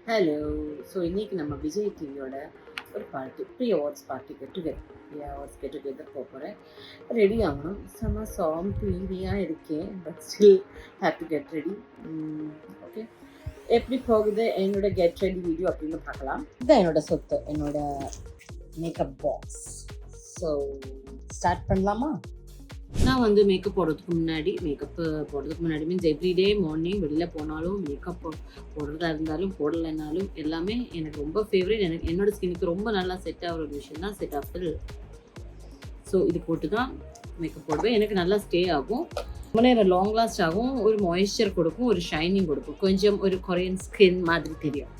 Hello. So இன்றைக்கி நம்ம விஜய் டிவியோட ஒரு party, pre awards party get together போக போகிறேன். ரெடி ஆகணும். செம்ம சாம்பியாக இருக்கேன், but still have to get ready. Okay, எப்படி போகுது என்னோட கெட் ரெடி வீடியோ அப்படின்னு பார்க்கலாம். இதுதான் என்னோட சொத்து, என்னோட மேக்கப் பாக்ஸ். ஸோ ஸ்டார்ட் பண்ணலாமா? நான் வந்து மேக்கப் போடுறதுக்கு முன்னாடி மீன்ஸ் எவ்ரிடே மார்னிங் வெளியில் போனாலும் மேக்கப் போடுறதா இருந்தாலும் போடலைனாலும் எல்லாமே எனக்கு ரொம்ப ஃபேவரட். எனக்கு என்னோட ஸ்கின்னுக்கு ரொம்ப நல்லா செட் ஆகிற ஒரு விஷயம் தான் செட்டாஃபில். ஸோ இது போட்டு தான் மேக்கப் போடுவேன். எனக்கு நல்லா ஸ்டே ஆகும், ரொம்ப நேரம் லாங் லாஸ்ட் ஆகும், ஒரு மாய்ஸ்சர் கொடுக்கும், ஒரு ஷைனிங் கொடுக்கும், கொஞ்சம் ஒரு கொரியன் ஸ்கின் மாதிரி தெரியும்.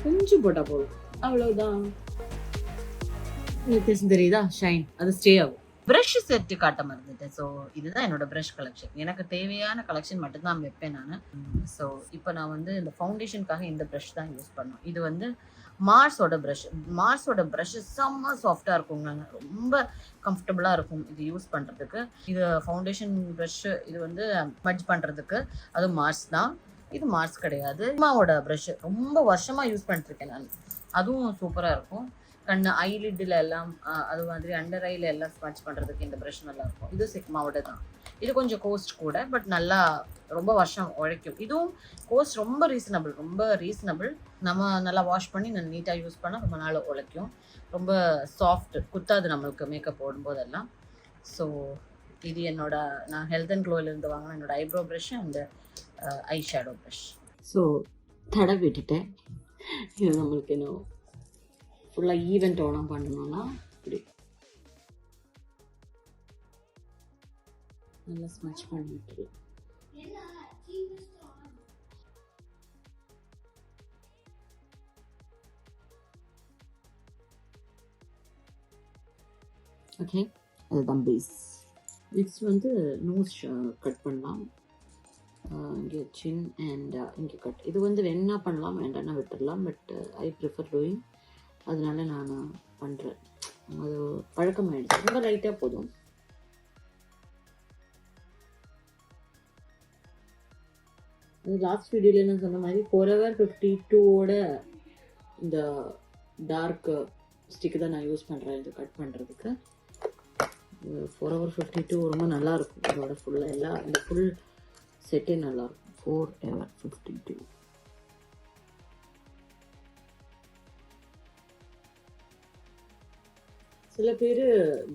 கொஞ்சம் போட்டால் போதும், அவ்வளோதான். வித்தியாசம் தெரியுதா? ஷைன், அது ஸ்டே ஆகும். ப்ரஷ் செட்டு காட்ட மறந்துட்டு. ஸோ இதுதான் என்னோட ப்ரஷ் கலெக்ஷன். எனக்கு தேவையான கலெக்ஷன் மட்டும்தான் வைப்பேன் நான். ஸோ இப்போ நான் வந்து இந்த ஃபவுண்டேஷனுக்காக இந்த ப்ரஷ் தான் யூஸ் பண்ணோம். இது வந்து மார்ஸோட ப்ரஷ் செம்ம சாஃப்டாக இருக்குங்க, ரொம்ப கம்ஃபர்டபுளாக இருக்கும் இது யூஸ் பண்ணுறதுக்கு. இது ஃபவுண்டேஷன் ப்ரஷ், இது வந்து மட்ஜ் பண்ணுறதுக்கு அது மார்ஸ் தான். இது மார்ஸ் கிடையாது, அம்மாவோட ப்ரஷ். ரொம்ப வருஷமாக யூஸ் பண்ணிட்டுருக்கேன் நான். அதுவும் சூப்பராக இருக்கும். கண்ணு ஐலிட்டில் எல்லாம், அது மாதிரி அண்டர் ஐயில் எல்லாம் ஸ்மட்ச் பண்ணுறதுக்கு இந்த ப்ரஷ் நல்லாயிருக்கும். இது சிக்மாவோட தான். இது கொஞ்சம் கோஸ்ட் கூட, பட் நல்லா ரொம்ப வருஷம் உழைக்கும். இதுவும் கோஸ்ட் ரொம்ப ரீசனபிள். நம்ம நல்லா வாஷ் பண்ணி நான் நீட்டாக யூஸ் பண்ணால் ரொம்ப நாள் உழைக்கும். ரொம்ப சாஃப்ட், குத்தாது நம்மளுக்கு மேக்கப் போடும்போதெல்லாம். ஸோ இது நான் ஹெல்த் அண்ட் க்ளோவிலேருந்து வாங்கின என்னோட eyebrow brush and eye shadow brush. So தடவை விட்டுட்டேன். இது நம்மளுக்கு இன்னும் ஃபுல்லாக ஈவன் டோனாக பண்ணணும்னா இப்படி நல்லா ஸ்மட்ச் பண்ணிட்டு. ஓகே, அதுதான் பேஸ். நெக்ஸ்ட் வந்து நோஸ் கட் பண்ணலாம். இங்கே சின் அண்ட் இங்கே கட். இது வந்து வேணா பண்ணலாம், வேண்டாம்னா விட்டுடலாம், பட் ஐ ப்ரிஃபர் டூயிங். அதனால நான் பண்ணுறேன். அது பழக்கமாயிடுச்சு. ரொம்ப லைட்டாக போதும். லாஸ்ட் வீடியோவில் நான் சொன்ன மாதிரி Forever 52ஓட இந்த டார்க் ஸ்டிக்கு தான் நான் யூஸ் பண்ணுறேன் இது கட் பண்ணுறதுக்கு. Forever 52 ரொம்ப நல்லாயிருக்கும். இதோட ஃபுல்லாக இந்த ஃபுல் செட்டே நல்லாயிருக்கும். Forever 52. சில பேர்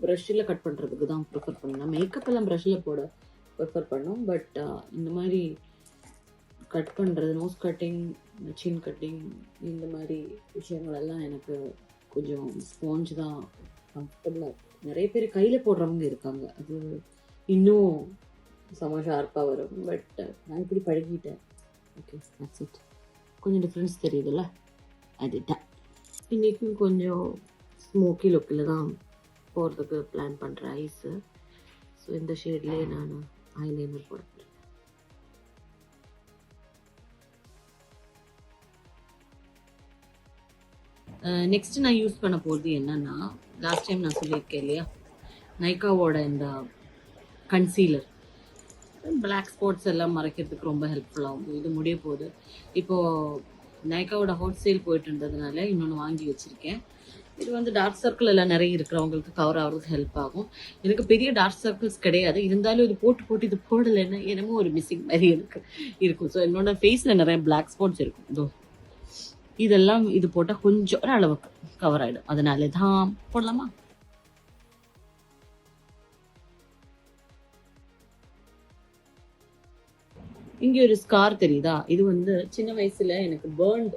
ப்ரஷ்ஷில் கட் பண்ணுறதுக்கு தான் ப்ரிஃபர் பண்ணலாம். மேக்கப் எல்லாம் ப்ரஷ்ஷில் போட ப்ரிஃபர் பண்ணோம், பட் இந்த மாதிரி கட் பண்ணுறது, நோஸ் கட்டிங், சின் கட்டிங், இந்த மாதிரி விஷயங்களெல்லாம் எனக்கு கொஞ்சம் ஸ்பாஞ்ச் தான் கம்ஃபர்டபுளாக இருக்கும். நிறைய பேர் கையில் போடுறவங்க இருக்காங்க, அது இன்னும் செம ஷார்ப்பாக வரும். பட் நான் இப்படி பழகிட்டேன். Okay, that's it. கொஞ்சம் டிஃப்ரென்ஸ் தெரியுதுல்ல, அதுதான். இன்றைக்கும் கொஞ்சம் ஸ்மோக்கி லுக்கில் தான் போகிறதுக்கு பிளான் பண்ணுறேன் ஐஸு. ஸோ இந்த ஷேட்லேயே நான் ஐலைனர் போட போகிறேன். நெக்ஸ்ட்டு நான் யூஸ் பண்ண போகிறது என்னென்னா, லாஸ்ட் டைம் நான் சொல்லியிருக்கேன் இல்லையா, நைக்காவோட இந்த கன்சீலர் பிளாக் ஸ்பாட்ஸ் எல்லாம் மறைக்கிறதுக்கு ரொம்ப ஹெல்ப்ஃபுல்லாகும். இது முடிய போகுது. இப்போது நைக்காவோட ஹாட் சேல் போயிட்டு இருந்ததுனால இன்னொன்று வாங்கி வச்சுருக்கேன். இது வந்து டார்க் சர்க்கிள் எல்லாம் நிறைய இருக்கிறவங்களுக்கு கவர் ஆகிறதுக்கு ஹெல்ப் ஆகும். எனக்கு பெரிய டார்க் சர்க்கிள்ஸ் கிடையாது, இருந்தாலும் இது போட்டு இது போடலைன்னா என்னமோ ஒரு மிஸ்ஸிங் மாதிரி இருக்கும். ஸோ என்னோட ஃபேஸில் நிறைய பிளாக் ஸ்பாட்ஸ் இருக்கும். இதோ இதெல்லாம் இது போட்டால் கொஞ்சம் ஒரு அளவுக்கு கவர் ஆகிடும். அதனால தான் போடலாமா? இங்கே ஒரு ஸ்கார் தெரியுதா? இது வந்து சின்ன வயசில் எனக்கு பேர்ன்ட்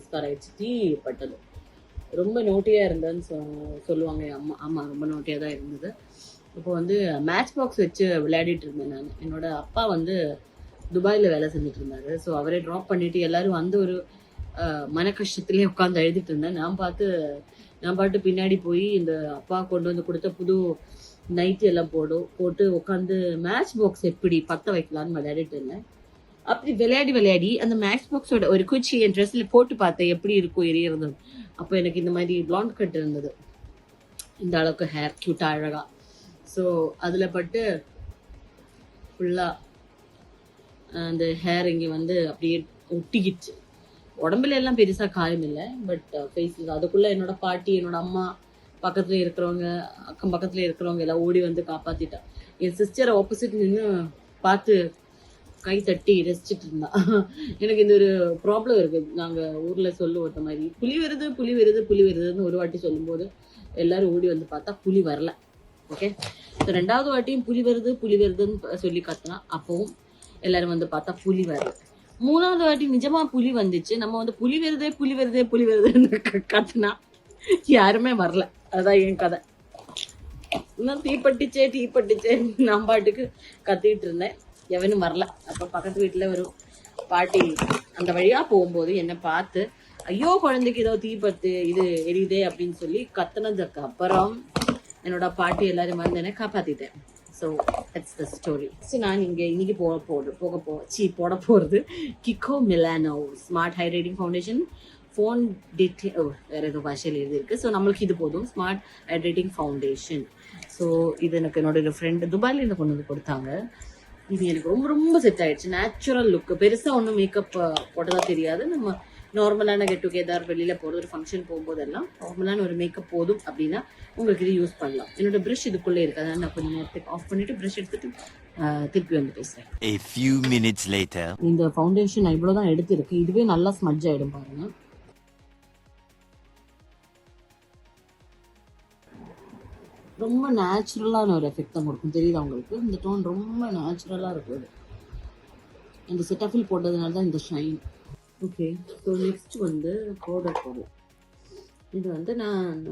ஸ்கார் ஆயிடுச்சு, தீ பட்டது. ரொம்ப நோட்டியாக இருந்தேன்னு சொல்லுவாங்க என் அம்மா. ஆமாம், ரொம்ப நோட்டியாக தான் இருந்தது. இப்போ வந்து மேட்ச் பாக்ஸ் வச்சு விளையாடிட்டு இருந்தேன் நான். என்னோட அப்பா வந்து துபாயில் வேலை செஞ்சுட்டு இருந்தாரு. ஸோ அவரே ட்ராப் பண்ணிட்டு எல்லாரும் வந்து ஒரு மன கஷ்டத்துலேயே உட்காந்து எழுதிட்டு இருந்தேன். நான் பாட்டு பின்னாடி போய் இந்த அப்பா கொண்டு வந்து கொடுத்த புது நைட்டு எல்லாம் போட்டு உட்காந்து மேட்ச் பாக்ஸ் எப்படி பற்ற வைக்கலான்னு விளையாடிட்டு இருந்தேன். அப்படி விளையாடி அந்த மேட்ச் பாக்ஸோட ஒரு குச்சி என் ட்ரெஸ்ஸில் போட்டு பார்த்தேன் எப்படி இருக்கும் எரியறது. அப்போ எனக்கு இந்த மாதிரி பிளாண்ட் கட் இருந்தது, இந்த அளவுக்கு ஹேர் க்யூட்டாக அழகாக. ஸோ அதில் பட்டு ஃபுல்லாக அந்த ஹேர் இங்கே வந்து அப்படியே ஒட்டிக்கிச்சு. உடம்புல எல்லாம் பெருசா காயம் இல்லை, பட் ஃபேஸில். அதுக்குள்ள என்னோட பாட்டி, என்னோட அம்மா, பக்கத்துல இருக்கிறவங்க, அக்கம் பக்கத்துல இருக்கிறவங்க எல்லாம் ஓடி வந்து காப்பாத்திட்டா. என் சிஸ்டர் ஆப்போசிட் நின்று பார்த்து கை தட்டி ரசிச்சுட்டு இருந்தா. எனக்கு இந்த ஒரு ப்ராப்ளம் இருக்கு. நாங்க ஊர்ல சொல்லுவோம் இந்த மாதிரி, புலி வருது புலி வருது புலி வருதுன்னு ஒரு வாட்டி சொல்லும்போது எல்லாரும் ஓடி வந்து பார்த்தா புலி வரல. ஓகே, ஸோ 2வது வாட்டியும் புலி வருதுன்னு சொல்லி கத்துனா, அப்பவும் எல்லாரும் வந்து பார்த்தா புலி வருது. 3வது வாட்டி நிஜமா புலி வந்துச்சு. நம்ம வந்து புலி வருதுன்னு கத்துனா யாருமே வரல. அதான் என் கதை. இன்னும் தீப்பட்டுச்சே நான் பாட்டுக்கு கத்திட்டு இருந்தேன், எவனும் வரல. அப்ப பக்கத்து வீட்டுல ஒரு பாட்டி அந்த வழியா போகும்போது என்னை பார்த்து, ஐயோ குழந்தைக்கு ஏதோ தீப்பத்து இது எரியுதே அப்படின்னு சொல்லி கத்துனதுக்கு அப்புறம் என்னோட பாட்டி எல்லாரும் வந்து என்னை காப்பாத்திட்டேன். So that's the story. நான் இங்கே இன்னைக்கு போட போகிறது Kiko Milano smart hydrating foundation phone வேற ஏதோ பாஷையில் எழுதியிருக்கு. ஸோ நம்மளுக்கு இது போதும், ஸ்மார்ட் ஹைட்ரேட்டிங் ஃபவுண்டேஷன். ஸோ இது எனக்கு என்னோட ஃப்ரெண்டு துபாயில் இருந்து கொண்டு வந்து கொடுத்தாங்க. இது எனக்கு ரொம்ப ரொம்ப செட் ஆயிடுச்சு. நேச்சுரல் லுக்கு, பெருசாக ஒன்றும் மேக்கப் போட்டதாக தெரியாது. நம்ம நார்மலான கெட் டுகெதர், வெளியில் போகிறது, ஒரு ஃபங்க்ஷன் போகும்போதெல்லாம் நார்மலான ஒரு மேக்கப் போதும் அப்படின்னா உங்களுக்கு இது யூஸ் பண்ணலாம். என்னோட ப்ரஷ் இதுக்குள்ளே இருக்குது, அதனால் நான் கொஞ்சம் நேரத்துக்கு ஆஃப் பண்ணிவிட்டு ப்ரஷ் எடுத்துட்டு திருப்பி வந்து பேசுகிறேன். A few minutes later. இந்த ஃபவுண்டேஷன் நான் இவ்வளோ தான் எடுத்துருக்கு. இதுவே நல்லா ஸ்மட்ஜ் ஆகிடும் பாருங்க. ரொம்ப நேச்சுரலான ஒரு எஃபெக்ட் தான் கொடுக்கும். தெரியுதா உங்களுக்கு? இந்த டோன் ரொம்ப நேச்சுரலாக இருக்குது. இந்த செட்டஃபில் போட்டதுனால தான் இந்த ஷைன். ஓகே, ஸோ நெக்ஸ்ட் வந்து பவுடர் போடுவோம். இது வந்து நான்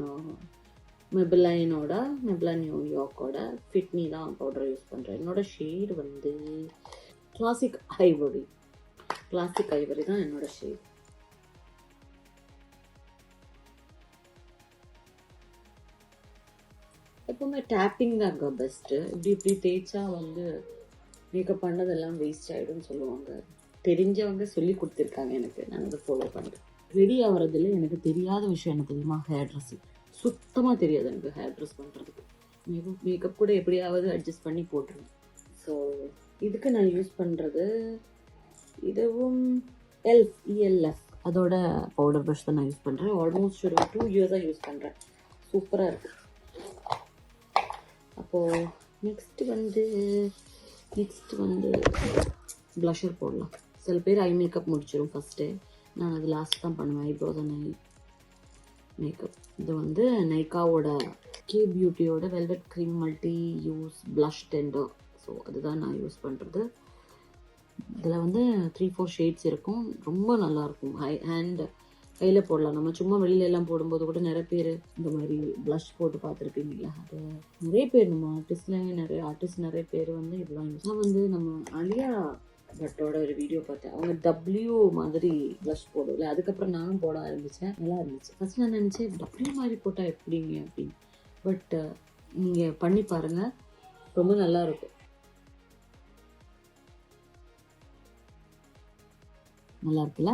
மெபிலைனோட நியூயார்க்கோட ஃபிட்னி தான் பவுடர் யூஸ் பண்ணுறேன். என்னோட ஷேடு வந்து கிளாசிக் ஐவரி தான் என்னோட ஷேட். எப்பவுமே டேப்பிங் தான் அங்கே பெஸ்ட்டு. இப்படி தேய்ச்சா வந்து மேக்கப் பண்ணதெல்லாம் வேஸ்ட் ஆகிடும்னு சொல்லுவாங்க. தெரிஞ்சவங்க சொல்லி கொடுத்துருக்காங்க எனக்கு, நான் அதை ஃபாலோ பண்ணுறேன். ரெடி ஆகிறதுல எனக்கு தெரியாத விஷயம் என்ன தெரியுமா? ஹேர் ட்ரெஸ்ஸிங் சுத்தமாக தெரியாது எனக்கு. ஹேர் ட்ரெஸ் பண்ணுறதுக்கு மேக்கப் கூட எப்படியாவது அட்ஜஸ்ட் பண்ணி போட்டுருவேன். ஸோ இதுக்கு நான் யூஸ் பண்ணுறது இதுவும் ELF அதோட பவுடர் ப்ரஷ் தான் நான் யூஸ் பண்ணுறேன். ஆல்மோஸ்ட் ஒரு 2 இயர்ஸாக யூஸ் பண்ணுறேன். சூப்பராக இருக்குது. அப்போது நெக்ஸ்ட் வந்து ப்ளஷர் போடலாம். சில பேர் ஐ மேக்கப் முடிச்சிடும் ஃபஸ்ட்டு. நான் அது லாஸ்ட் தான் பண்ணுவேன். Eyebrows and makeup. இது வந்து நைக்காவோட கே பியூட்டியோட velvet cream multi use blush tender. So அதுதான் நான் யூஸ் பண்ணுறது. இதில் வந்து 3-4 ஷேட்ஸ் இருக்கும். ரொம்ப நல்லாயிருக்கும். கையில் போடலாம். நம்ம சும்மா வெளியிலலாம் போடும்போது கூட நிறைய பேர் இந்த மாதிரி ப்ளஷ் போட்டு பார்த்துருப்பீங்களா? அது நிறைய பேர் நம்ம ஆர்டிஸ்ட் நிறைய பேர் வந்து இதெல்லாம் யூஸ். வந்து நம்ம அலியா பட்டோட ஒரு வீடியோ பார்த்தேன். அவங்க W மாதிரி ப்ளஷ் போடல. அதுக்கப்புறம் நானும் போட ஆரம்பித்தேன். நல்லா இருந்துச்சு. ஃபஸ்ட் நான் நினச்சேன் W மாதிரி போட்டால் எப்படிங்க அப்படின்னு. பட் நீங்கள் பண்ணி பாருங்கள், ரொம்ப நல்லா இருக்கும். நல்லா இருக்குல்ல?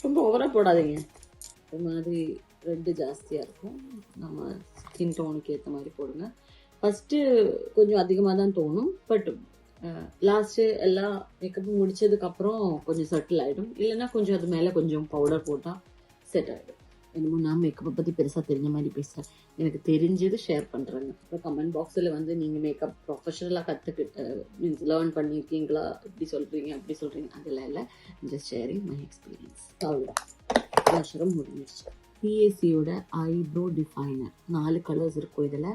ரொம்ப ஓவராக போடாதீங்க. ஒரு மாதிரி ரெட்டு ஜாஸ்தியாக இருக்கும். நம்ம ஸ்கின் டோனுக்கு ஏற்ற மாதிரி போடுங்க. ஃபஸ்ட்டு கொஞ்சம் அதிகமாக தான் தோணும். பட் லாஸ்ட்டு எல்லாம் மேக்கப்பும் முடித்ததுக்கப்புறம் கொஞ்சம் செட்டில் ஆகிடும். இல்லைன்னா கொஞ்சம் அது மேலே கொஞ்சம் பவுடர் போட்டால் செட் ஆகிடும். என்னமோ நான் மேக்கப்பை பற்றி பெருசாக தெரிஞ்ச மாதிரி பேசுகிறேன். எனக்கு தெரிஞ்சது ஷேர் பண்ணுறேங்க. அப்புறம் கமெண்ட் பாக்ஸில் வந்து நீங்கள் மேக்கப் ப்ரொஃபஷனலாக கற்றுக்கிட்டு மீன்ஸ் லேர்ன் பண்ணியிருக்கீங்களா, இப்படி சொல்கிறீங்க அப்படி சொல்கிறீங்க, அதெல்லாம் இல்லை. Just sharing my experience. அவ்வளோதான். ப்ளஷரும் முடிஞ்சிருச்சு. PACயோட ஐப்ரோ டிஃபைனர் 4 கலர்ஸ் இருக்கும். இதில்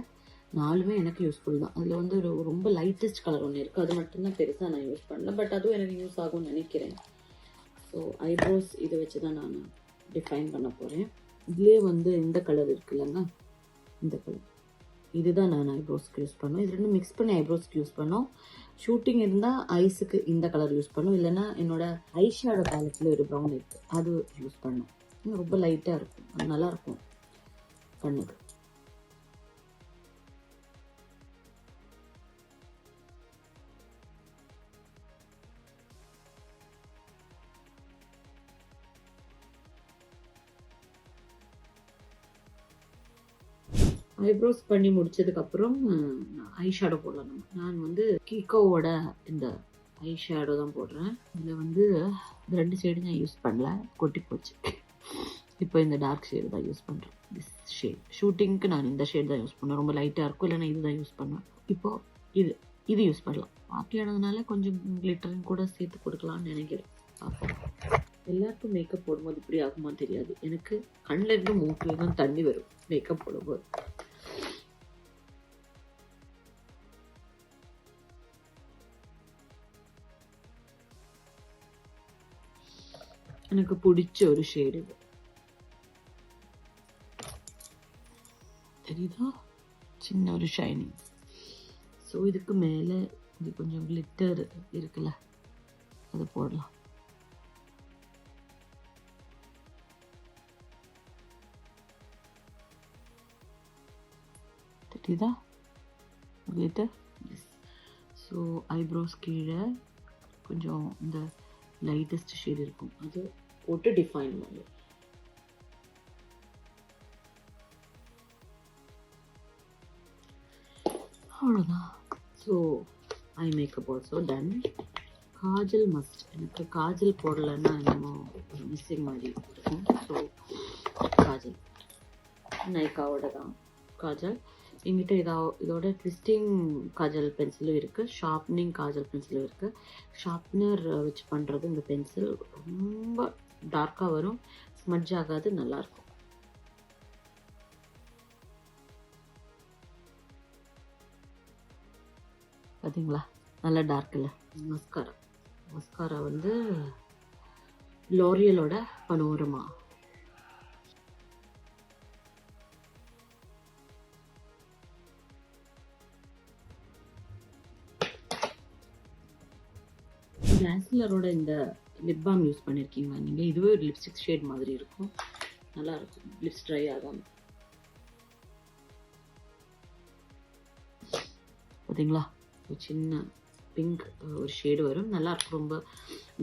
4மே எனக்கு யூஸ்ஃபுல் தான். அதில் வந்து ரொம்ப லைட்டஸ்ட் கலர் ஒன்று இருக்குது. அது மட்டும்தான் பெருசாக நான் யூஸ் பண்ணல. பட் அதுவும் எனக்கு யூஸ் ஆகும்னு நினைக்கிறேன். ஸோ ஐப்ரோஸ் இதை வச்சு தான் நான் டிஃபைன் பண்ண போகிறேன். இதுலேயே வந்து இந்த கலர் இருக்குல்லங்க, இந்த கலர் இதுதான் நான் ஐப்ரோஸ்க்கு யூஸ் பண்ணோம். இது ரெண்டும் மிக்ஸ் பண்ணி ஐப்ரோஸ்க்கு யூஸ் பண்ணோம். ஷூட்டிங் இருந்தால் ஐஸுக்கு இந்த கலர் யூஸ் பண்ணோம். இல்லைன்னா என்னோட ஐ ஷேடோ பேலட்டில் ஒரு ப்ரௌன் இருக்குது, அது யூஸ் பண்ணோம். ரொம்ப லைட்டாக இருக்கும், அது நல்லாயிருக்கும் பண்ணுது. ஐப்ரோஸ் பண்ணி முடிச்சதுக்கப்புறம் ஐ ஷேடோ போடலாம். நான் வந்து கிக்கோவோட இந்த ஐ ஷேடோ தான் போடுறேன். இதில் வந்து இந்த 2 ஷேடு நான் யூஸ் பண்ணல, கொட்டி போச்சு. இப்போ இந்த டார்க் ஷேடு தான் யூஸ் பண்ணுறேன். திஸ் ஷேட் ஷூட்டிங்க்கு நான் இந்த ஷேட் தான் யூஸ் பண்ணுவேன். ரொம்ப லைட்டாக இருக்கும், இல்லைன்னா இது தான் யூஸ் பண்ணுவேன். இப்போது இது யூஸ் பண்ணலாம். பார்ட்டியானதுனால கொஞ்சம் கிளிட்டரிங் கூட சேர்த்து கொடுக்கலான்னு நினைக்கிறேன். பார்ப்போம். எல்லாருக்கும் மேக்கப் போடும்போது இப்படி ஆகுமா தெரியாது. எனக்கு கண்ணில் இருந்து மூக்கில் தான் தண்ணி வரும் மேக்கப் போடும்போது. எனக்கு பிடிச்ச ஒரு ஷேடு இது. தெரியுதா? சின்ன ஒரு ஷைனிங். ஸோ இதுக்கு மேலே இது கொஞ்சம் கிளிட்டர் இருக்குல்ல, அது போடலாம். தெரியுதா கிளிட்டர்? ஸோ ஐப்ரோஸ் கீழே கொஞ்சம் இந்த லைட்டஸ்ட் ஷேட் இருக்கும், அது போட்டு டிஃபைன் பண்ணு. அவ்வளோதான். So eye makeup also done. Kajal must. எனக்கு காஜல் போடலைன்னா என்னமோ ஒரு மிஸ்ஸிங் மாதிரி இருக்கும். ஸோ காஜல் நைக்காவோட தான் காஜல். எங்கிட்ட இதோட ட்விஸ்டிங் காஜல் பென்சிலும் இருக்குது, ஷார்ப்னிங் காஜல் பென்சிலும் இருக்குது. ஷார்ப்னர் வச்சு பண்ணுறது இந்த பென்சில் ரொம்ப டார்க்காக வரும், ஸ்மட்ஜ் ஆகாது, நல்லாயிருக்கும். பார்த்தீங்களா, நல்ல டார்க் இல்லை. மஸ்காரா வந்து லோரியலோட பனோரமா. டாஸ்லரோட இந்த லிப் பாம் யூஸ் பண்ணியிருக்கீங்களா நீங்கள்? இதுவே ஒரு லிப்ஸ்டிக் ஷேட் மாதிரி இருக்கும், நல்லா இருக்கும், லிப்ஸ் ட்ரை ஆகாமல். பார்த்தீங்களா, ஒரு சின்ன பிங்க் ஒரு ஷேடு வரும், நல்லா இருக்கும், ரொம்ப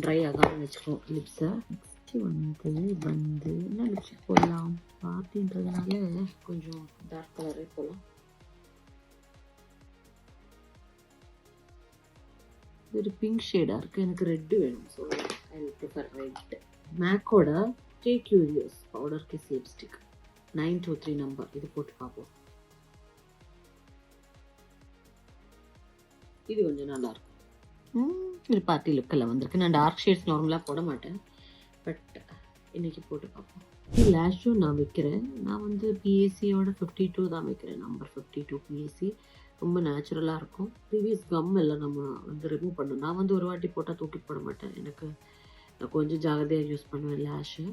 ட்ரை ஆகாமல் வச்சுக்கோம் லிப்ஸை. நெக்ஸ்ட்டு வந்து என்ன லிப்ஸ்டிக் போடலாம்? பார்ட்டின்றதுனால கொஞ்சம் டார்க் கலரே போடலாம். இது ஒரு பிங்க் ஷேடாக இருக்குது, எனக்கு ரெட்டு வேணும். So I prefer red. மேக்கோட stay curious powder kiss lipstick 923 number. இது போட்டு பார்ப்போம். இது கொஞ்சம் நல்லாயிருக்கும். இது பார்ட்டி லுக்கில் வந்திருக்கு. நான் டார்க் ஷேட்ஸ் நார்மலாக போட மாட்டேன், பட் இன்றைக்கி போட்டு பார்ப்போம். லேஷும் நான் வைக்கிறேன். நான் வந்து பிஎஸ்சியோட 52 தான் வைக்கிறேன், நம்பர் 52 பிஎஸ்சி. ரொம்ப நேச்சுரலாக இருக்கும். ப்ரீவியஸ் கம் எல்லாம் நம்ம வந்து ரிமூவ் பண்ணணும். நான் வந்து ஒரு வாட்டி போட்டால் தூக்கி போட மாட்டேன். நான் கொஞ்சம் ஜாகிரதையாக யூஸ் பண்ணுவேன் லேஷு.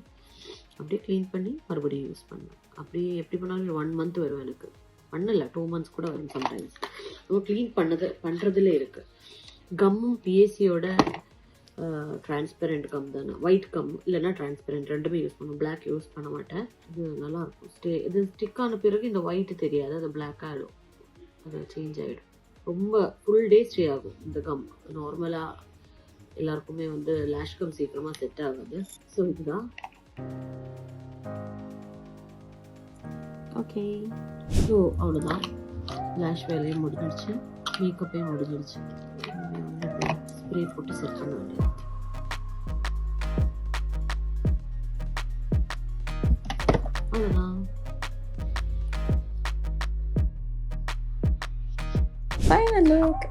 அப்படியே க்ளீன் பண்ணி மறுபடியும் யூஸ் பண்ணுவேன். அப்படியே எப்படி பண்ணாலும் 1 மந்த் வரும் எனக்கு. 1 இல்லை 2 months கூட வரும் சம்டைம்ஸ். ரொம்ப க்ளீன் பண்ணுறதுல இருக்குது. கம்மும் பிஎஸ்சியோட டிரான்ஸ்பெரண்ட் கம் தானே, ஒயிட் கம் இல்லைன்னா டிரான்ஸ்பெரண்ட் ரெண்டுமே யூஸ் பண்ணுவேன். பிளாக் யூஸ் பண்ண மாட்டேன். இது நல்லாயிருக்கும். இது ஸ்டிக் ஆன பிறகு இந்த ஒயிட் தெரியாது, அது பிளாக் ஆகிடும், அது சேஞ்ச் ஆகிடும். ரொம்ப ஃபுல் டே ஸ்டே ஆகும் இந்த கம். நார்மலாக எல்லாருக்குமே வந்து லேஷ் கம் சீக்கிரமாக செட் ஆகாது. ஸோ இதுதான். ஓகே, ஸோ அவ்வளோதான். லேஷ் வேலையும் முடிஞ்சிடுச்சு, மேக்கப்பையும் முடிஞ்சிடுச்சு. வந்து ஸ்ப்ரே போட்டு செட் பண்ண வேண்டியது. அவ்வளோதான். Final look.